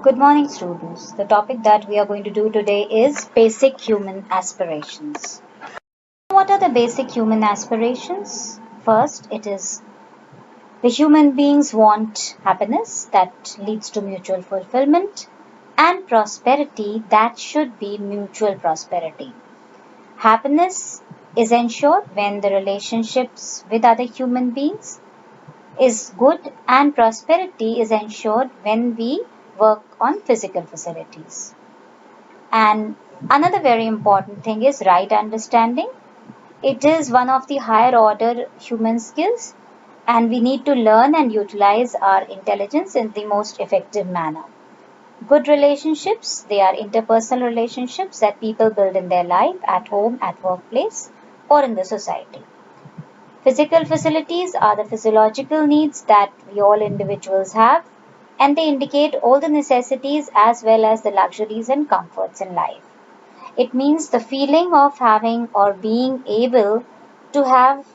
Good morning, students. The topic that we are going to do today is basic human aspirations. What are the basic human aspirations? First, it is the human beings want happiness that leads to mutual fulfillment and prosperity that should be mutual prosperity. Happiness is ensured when the relationships with other human beings is good, and prosperity is ensured when we work on physical facilities. And another very important thing is right understanding. It is one of the higher order human skills, and we need to learn and utilize our intelligence in the most effective manner. Good relationships, they are interpersonal relationships that people build in their life, at home, at workplace, or in the society. Physical facilities are the physiological needs that we all individuals have, and they indicate all the necessities as well as the luxuries and comforts in life. It means the feeling of having or being able to have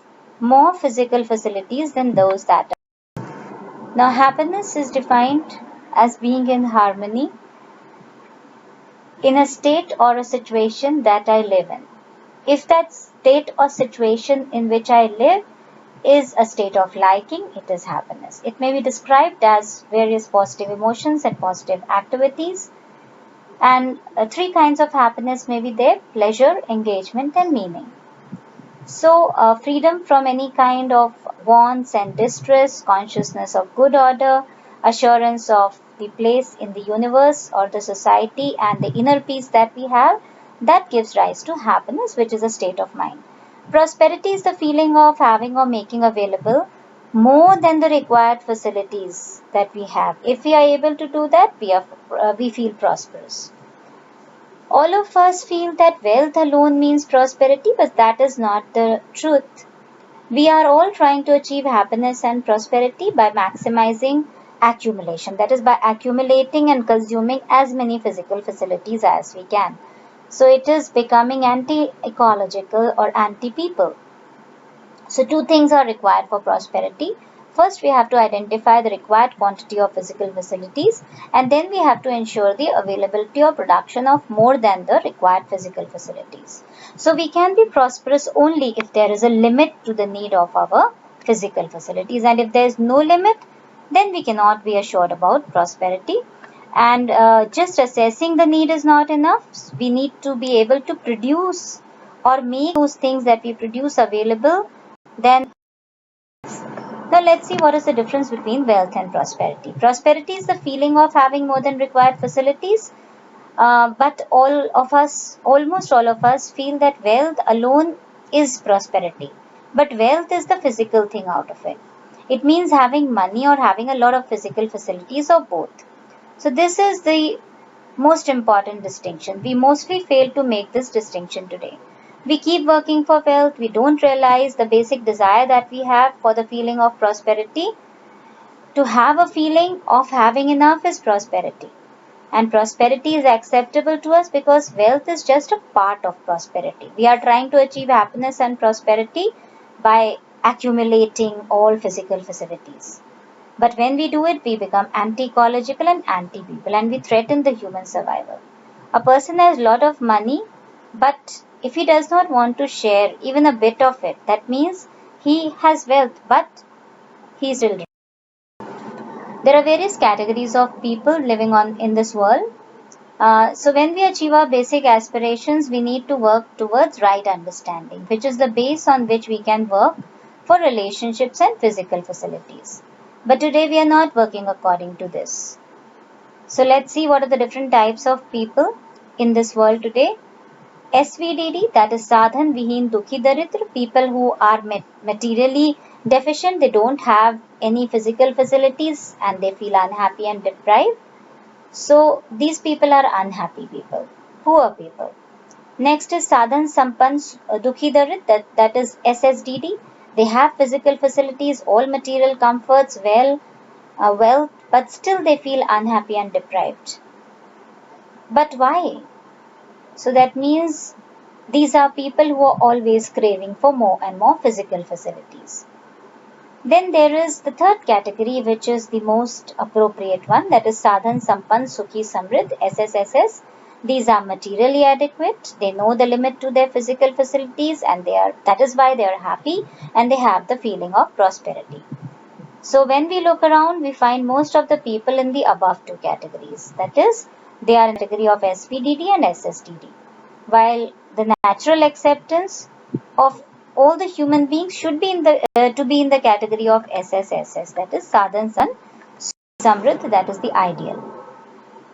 more physical facilities than those that are. Now, happiness is defined as being in harmony in a state or a situation that I live in. If that state or situation in which I live is a state of liking, it is happiness. It may be described as various positive emotions and positive activities. And three kinds of happiness may be there: pleasure, engagement, and meaning. So, freedom from any kind of wants and distress, consciousness of good order, assurance of the place in the universe or the society, and the inner peace that we have, that gives rise to happiness, which is a state of mind. Prosperity is the feeling of having or making available more than the required facilities that we have. If we are able to do that, we feel prosperous. All of us feel that wealth alone means prosperity, but that is not the truth. We are all trying to achieve happiness and prosperity by maximizing accumulation. That is, by accumulating and consuming as many physical facilities as we can. So it is becoming anti-ecological or anti-people. So two things are required for prosperity. First, we have to identify the required quantity of physical facilities, and then we have to ensure the availability or production of more than the required physical facilities. So we can be prosperous only if there is a limit to the need of our physical facilities, and if there is no limit, then we cannot be assured about prosperity. And just assessing the need is not enough. We need to be able to produce or make those things that we produce available. Then, now let's see what is the difference between wealth and prosperity. Prosperity is the feeling of having more than required facilities, but almost all of us, feel that wealth alone is prosperity. But wealth is the physical thing out of it. It means having money or having a lot of physical facilities or both. So this is the most important distinction. We mostly fail to make this distinction today. We keep working for wealth. We don't realize the basic desire that we have for the feeling of prosperity. To have a feeling of having enough is prosperity. And prosperity is acceptable to us because wealth is just a part of prosperity. We are trying to achieve happiness and prosperity by accumulating all physical facilities. But when we do it, we become anti-ecological and anti-people, and we threaten the human survival. A person has a lot of money, but if he does not want to share even a bit of it, that means he has wealth, but he is still rich. There are various categories of people living in this world. So when we achieve our basic aspirations, we need to work towards right understanding, which is the base on which we can work for relationships and physical facilities. But today we are not working according to this. So let's see what are the different types of people in this world today. SVDD, that is Sadhan Vihin Dukhi Daritr, people who are materially deficient, they don't have any physical facilities and they feel unhappy and deprived. So these people are unhappy people, poor people. Next is Sadhan Sampan Dukhi Darit, that is SSDD. They have physical facilities, all material comforts, wealth, but still they feel unhappy and deprived. But why? So that means these are people who are always craving for more and more physical facilities. Then there is the third category, which is the most appropriate one, that is Sadhan Sampann Sukhi Samriddh, SSSS. These are materially adequate, they know the limit to their physical facilities, and that is why they are happy and they have the feeling of prosperity. So when we look around, we find most of the people in the above two categories. That is, they are in the category of SPDD and SSDD. While the natural acceptance of all the human beings should be to be in the category of SSSS, that is Sadhan Samriddh, that is the ideal.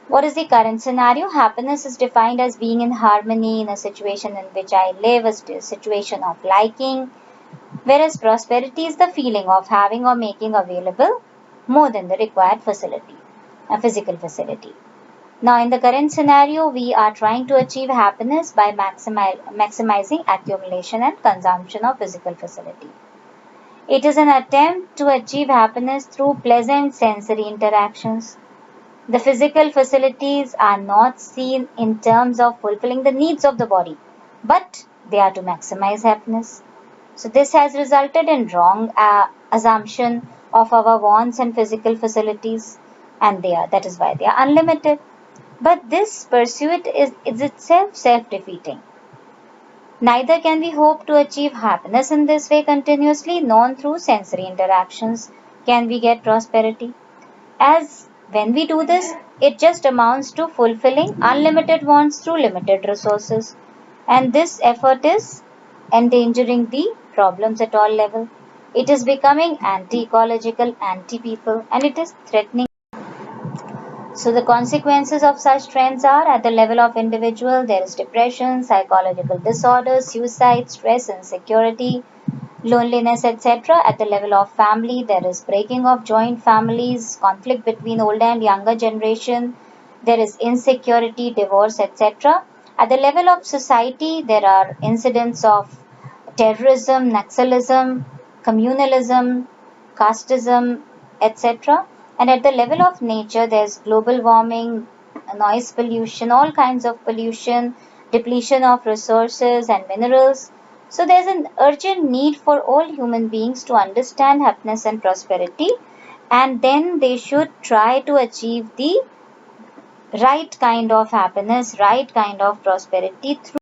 What is the current scenario? Happiness is defined as being in harmony in a situation in which I live, a situation of liking, whereas prosperity is the feeling of having or making available more than the required facility, a physical facility. Now, in the current scenario, we are trying to achieve happiness by maximizing accumulation and consumption of physical facility. It is an attempt to achieve happiness through pleasant sensory interactions. The physical facilities are not seen in terms of fulfilling the needs of the body, but they are to maximize happiness. So this has resulted in wrong assumption of our wants and physical facilities, and that is why they are unlimited. But this pursuit is itself self-defeating. Neither can we hope to achieve happiness in this way continuously, nor through sensory interactions can we get prosperity. As when we do this, it just amounts to fulfilling unlimited wants through limited resources. And this effort is endangering the problems at all levels. It is becoming anti-ecological, anti-people, and it is threatening. So the consequences of such trends are, at the level of individual, there is depression, psychological disorders, suicide, stress, insecurity, loneliness, etc. At the level of family, there is breaking of joint families, conflict between older and younger generation, there is insecurity, divorce, etc. At the level of society, there are incidents of terrorism, Naxalism, communalism, casteism, etc. And at the level of nature, there's global warming, noise pollution, all kinds of pollution, depletion of resources and minerals. So there's an urgent need for all human beings to understand happiness and prosperity, and then they should try to achieve the right kind of happiness, right kind of prosperity through